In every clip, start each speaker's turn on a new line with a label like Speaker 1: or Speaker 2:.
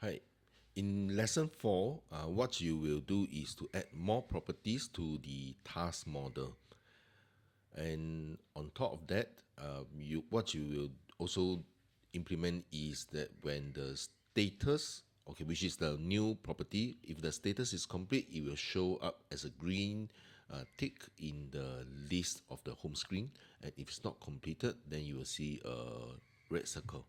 Speaker 1: Hi. In lesson 4, what you will do is to add more properties to the task model. And on top of that, what you will also implement is that when the status, okay, which is the new property, if the status is complete, it will show up as a green tick in the list of the home screen. And if it's not completed, then you will see a red circle.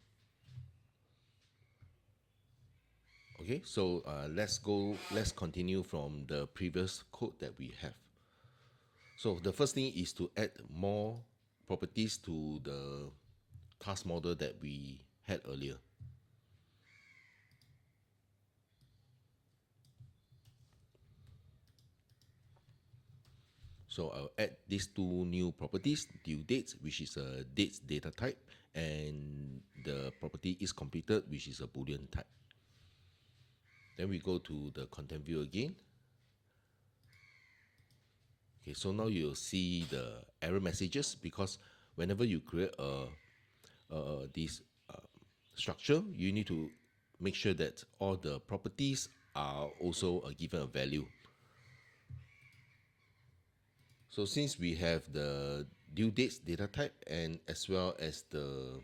Speaker 1: Okay, so let's continue from the previous code that we have. So the first thing is to add more properties to the task model that we had earlier. So I'll add these two new properties, due dates, which is a dates data type, and the property is completed, which is a Boolean type. Then we go to the content view again. Okay, so now you'll see the error messages because whenever you create this structure, you need to make sure that all the properties are also given a value. So since we have the due dates data type and as well as the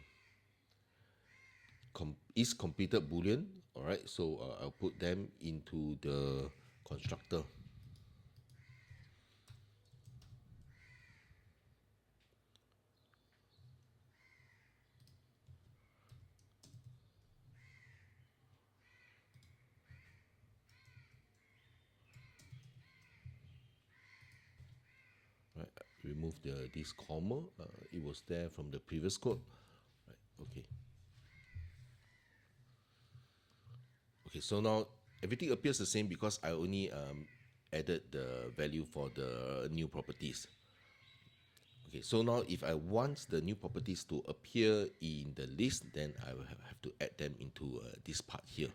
Speaker 1: is completed boolean, all right, so I'll put them into the constructor. Right, remove this comma. It was there from the previous code. Right, okay. Okay, so now everything appears the same because I only added the value for the new properties. Okay, so now if I want the new properties to appear in the list, then I will have to add them into this part here.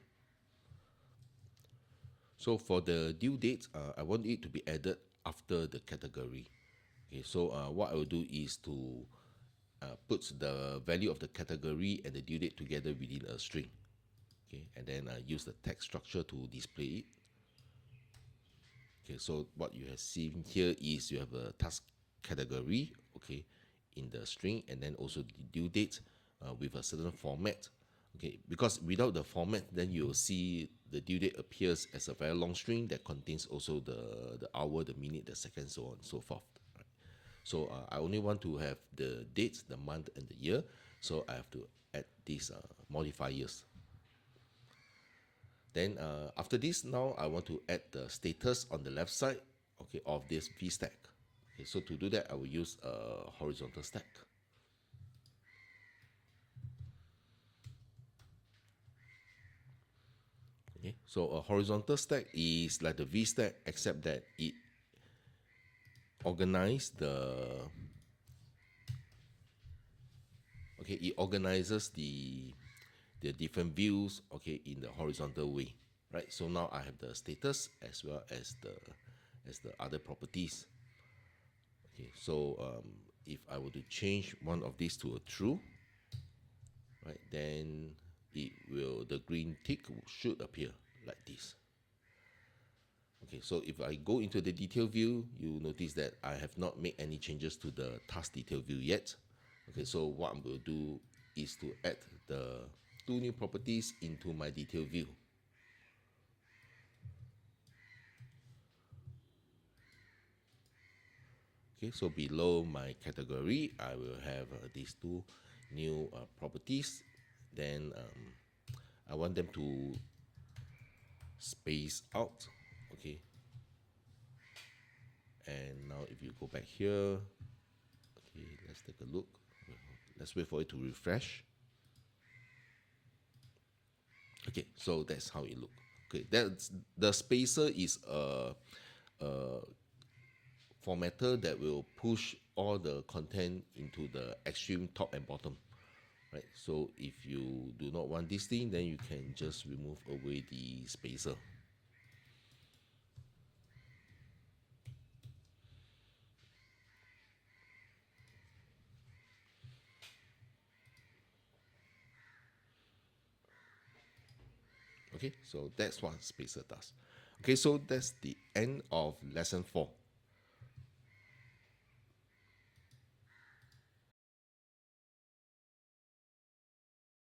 Speaker 1: So for the due date, I want it to be added after the category. Okay, so what I will do is to put the value of the category and the due date together within a string. Okay, and then use the text structure to display it. Okay, so what you have seen here is you have a task category, okay, in the string, and then also the due date with a certain format. Okay, because without the format, then you'll see the due date appears as a very long string that contains also the hour, the minute, the second, so on and so forth. Right? So I only want to have the date, the month, and the year. So I have to add these modifiers. Then after this, now I want to add the status on the left side, okay, of this V stack. Okay, so to do that, I will use a horizontal stack. Okay, so a horizontal stack is like the V stack, except that it organize the it organizes the different views, okay, in the horizontal way, right? So now I have the status as well as the other properties. Okay, so if I were to change one of these to a true, right, then the green tick should appear like this. Okay, so if I go into the detail view, you notice that I have not made any changes to the task detail view yet. Okay, so what I'm going to do is to add the two new properties into my detail view. Okay, so below my category, I will have these two new properties. Then I want them to space out. Okay, and now if you go back here, okay, let's take a look. Let's wait for it to refresh. Okay, so that's how it look. Okay, that's the spacer is a formatter that will push all the content into the extreme top and bottom, right? So if you do not want this thing, then you can just remove away the spacer. Okay, so that's what spacer does. Okay, so that's the end of lesson 4.